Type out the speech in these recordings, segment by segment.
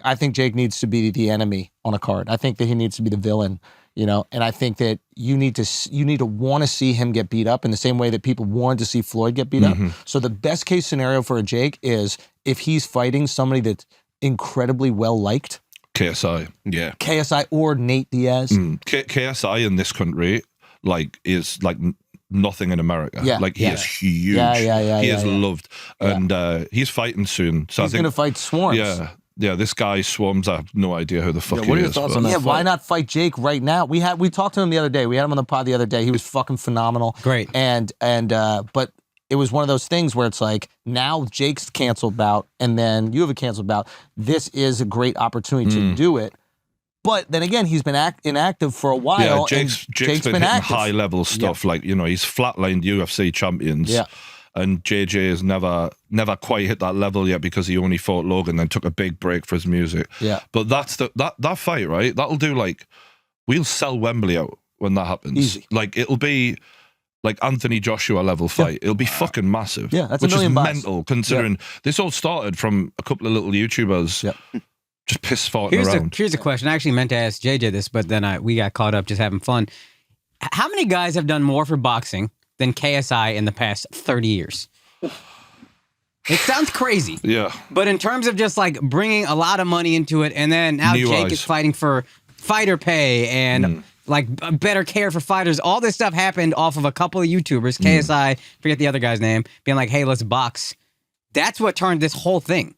I think Jake needs to be the enemy on a card. I think that he needs to be the villain, you know, and I think that you need to want to see him get beat up in the same way that people wanted to see Floyd get beat up. So the best case scenario for a Jake is if he's fighting somebody that's incredibly well liked. KSI, yeah. KSI or Nate Diaz. KSI in this country, like, is like nothing in America. Yeah. Like, he is huge. He is loved. And he's fighting soon. So he's going to fight Swarms. Yeah, this guy Swarms, I have no idea who the fuck he is. What are your thoughts on that fight? Why not fight Jake right now? We talked to him the other day. We had him on the pod the other day. He was fucking phenomenal. Great. But it was one of those things where it's like, now Jake's canceled bout, and then you have a canceled bout. This is a great opportunity to do it. But then again, he's been inactive for a while. Yeah, Jake's been hitting high level stuff. Like, you know, he's flatlined UFC champions. Yeah. And JJ has never quite hit that level yet because he only fought Logan, then took a big break for his music. Yeah. But that's that fight, right? That'll do, like, we'll sell Wembley out when that happens. Easy. Like, it'll be like Anthony Joshua level fight. It'll be fucking massive. Yeah, that's which $1 million is mental considering this all started from a couple of little YouTubers just piss farting around. Here's a question. I actually meant to ask JJ this, but then we got caught up just having fun. How many guys have done more for boxing than KSI in the past 30 years? It sounds crazy. Yeah. But in terms of just like bringing a lot of money into it, and then now Jake is fighting for fighter pay and like better care for fighters. All this stuff happened off of a couple of YouTubers, KSI, forget the other guy's name, being like, hey, let's box. That's what turned this whole thing.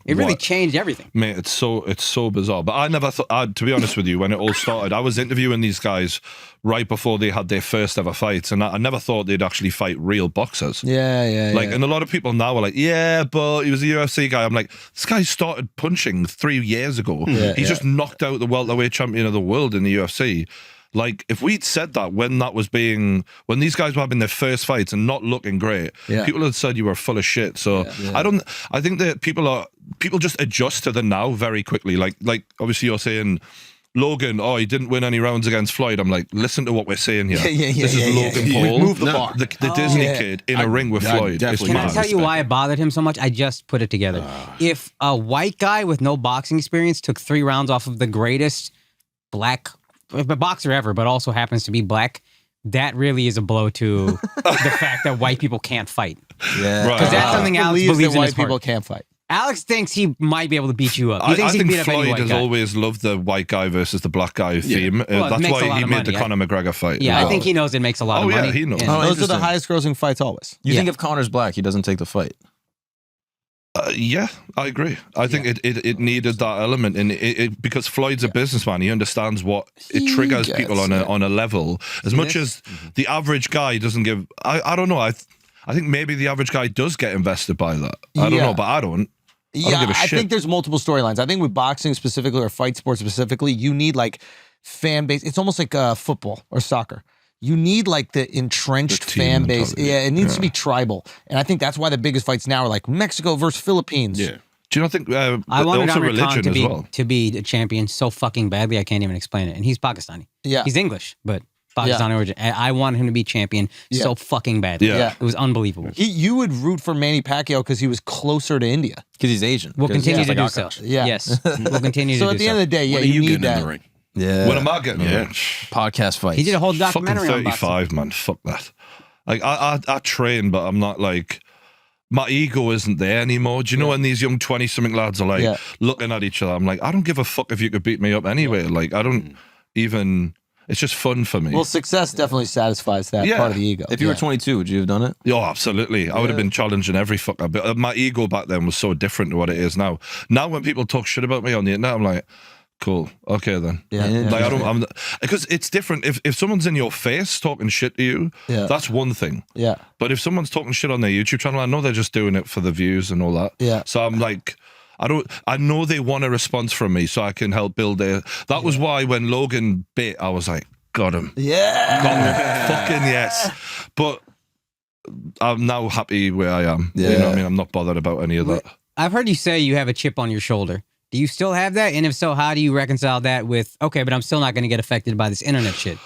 It really changed everything. Mate, it's so bizarre. But I never thought, to be honest with you, when it all started, I was interviewing these guys right before they had their first ever fights, and I never thought they'd actually fight real boxers. Like, and a lot of people now are like, yeah, but he was a UFC guy. I'm like, this guy started punching 3 years ago. He's just knocked out the welterweight champion of the world in the UFC. Like, if we'd said that when these guys were having their first fights and not looking great, people had said you were full of shit. So I think that people just adjust to the now very quickly. Like obviously you're saying Logan, he didn't win any rounds against Floyd. I'm like, listen to what we're saying here. This is Logan Paul, move the bar. the Disney kid in a ring with Floyd. Can I tell you why it bothered him so much? I just put it together. If a white guy with no boxing experience took 3 rounds off of the greatest black boxer ever, but also happens to be black, that really is a blow to the fact that white people can't fight. Because that's something Alex believes in. White people can't fight. Alex thinks he might be able to beat you up. I think Floyd has always loved the white guy versus the black guy theme. Well, that's why he made the Conor McGregor fight. Yeah, I think he knows it makes a lot of money. Yeah, he knows. Those are the highest grossing fights always. You think if Conor's black, he doesn't take the fight? Yeah, I agree. I think it needed that element, and because Floyd's a businessman, he understands what it triggers people on a level. As much as the average guy doesn't give, I don't know. I think maybe the average guy does get invested by that. I don't know, but I don't. I don't give a shit. I think there's multiple storylines. I think with boxing specifically or fight sports specifically, you need like fan base. It's almost like football or soccer. You need like the entrenched fan base. Yeah, it needs to be tribal. And I think that's why the biggest fights now are like Mexico versus Philippines. Yeah. Do you not think I wanted also Amir Khan religion to be a champion so fucking badly I can't even explain it. And he's Pakistani. Yeah. He's English, but Pakistani origin. And I wanted him to be champion so fucking badly. Yeah. It was unbelievable. You would root for Manny Pacquiao because he was closer to India. Because he's Asian. We'll continue to do so. Yeah. Yes. We'll continue to do so. So at the end of the day, you need that. In the ring? Yeah. What am I getting? Podcast fights. He did a whole documentary on 35, man. Fuck that. Like, I train, but I'm not like, my ego isn't there anymore. Do you know when these young 20-something lads are like looking at each other? I'm like, I don't give a fuck if you could beat me up anyway. Like, I don't even, it's just fun for me. Well, success definitely satisfies that part of the ego. If you were 22, would you have done it? Yeah, absolutely. I would have been challenging every fucker. But my ego back then was so different to what it is now. Now when people talk shit about me on the internet, I'm like, cool. Okay then. Like because it's different. If someone's in your face talking shit to you, that's one thing. Yeah. But if someone's talking shit on their YouTube channel, I know they're just doing it for the views and all that. Yeah. So I'm like, I know they want a response from me, so I can help build their. That was why when Logan bit, I was like, got him. Yeah. Got him. Fucking yes. But I'm now happy where I am. Yeah. You know what I mean? I'm not bothered about any of that. I've heard you say you have a chip on your shoulder. Do you still have that? And if so, how do you reconcile that with, okay, but I'm still not going to get affected by this internet shit?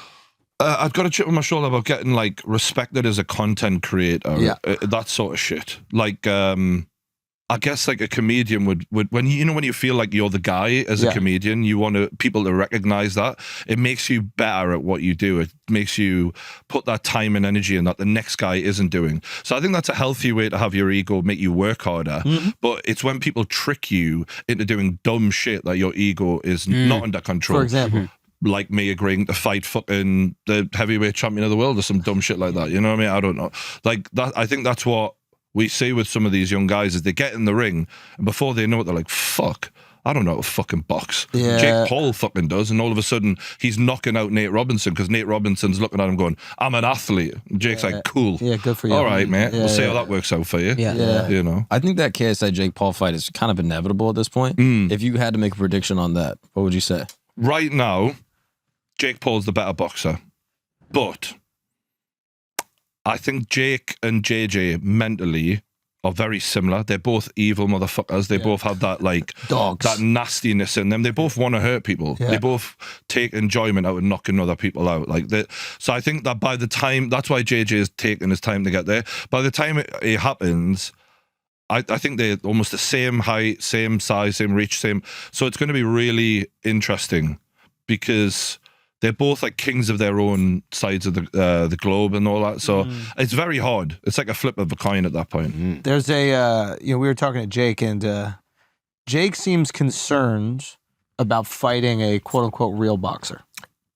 I've got a chip on my shoulder about getting like respected as a content creator. Yeah. That sort of shit. Like, I I guess like a comedian would when you feel like you're the guy as a comedian, you want people to recognize that. It makes you better at what you do. It makes you put that time and energy in that the next guy isn't doing. So I think that's a healthy way to have your ego make you work harder. But it's when people trick you into doing dumb shit that your ego is not under control. For example. Like me agreeing to fight fucking the heavyweight champion of the world or some dumb shit like that. You know what I mean? I don't know. Like that. I think that's what we see with some of these young guys is they get in the ring and before they know it, they're like, fuck, I don't know how to fucking box. Yeah. Jake Paul fucking does. And all of a sudden he's knocking out Nate Robinson because Nate Robinson's looking at him going, I'm an athlete. And Jake's like, cool. Yeah, good for you. All right, mate. We'll see how that works out for you. Yeah. You know? I think that KSI Jake Paul fight is kind of inevitable at this point. If you had to make a prediction on that, what would you say? Right now, Jake Paul's the better boxer. But I think Jake and JJ mentally are very similar. They're both evil motherfuckers. They both have that like dogs, that nastiness in them. They both want to hurt people. They both take enjoyment out of knocking other people out. Like that. So I think that by the time, that's why JJ is taking his time to get there. By the time it happens, I think they're almost the same height, same size, same reach, same. So it's going to be really interesting because they're both like kings of their own sides of the globe and all that. So it's very hard. It's like a flip of a coin at that point. There's a, we were talking to Jake and Jake seems concerned about fighting a quote unquote real boxer.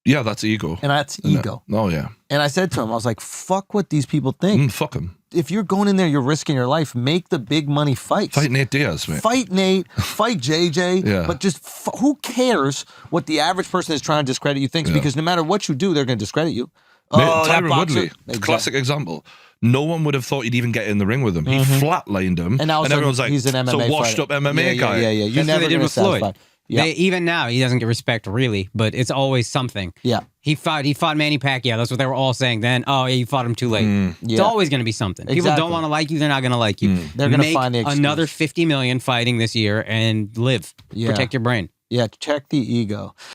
Yeah, that's ego. And that's ego. Oh, yeah. And I said to him, I was like, fuck what these people think. Fuck them. If you're going in there, you're risking your life. Make the big money fights. Fight Nate Diaz, mate. Fight Nate. Fight JJ. But just who cares what the average person is trying to discredit you thinks? Because no matter what you do, they're going to discredit you. Tyron Woodley, classic example. No one would have thought he'd even get in the ring with him. He flatlined him, and everyone's like, he's an MMA it's a washed-up MMA guy. Yeah. You're never going to satisfy. Even now, he doesn't get respect really, but it's always something. Yeah. He fought Manny Pacquiao. That's what they were all saying then. Oh, yeah, you fought him too late. It's always going to be something. People don't want to like you. They're not going to like you. They're going to find the excuse. Another 50 million fighting this year and live. Protect your brain. Yeah, check the ego.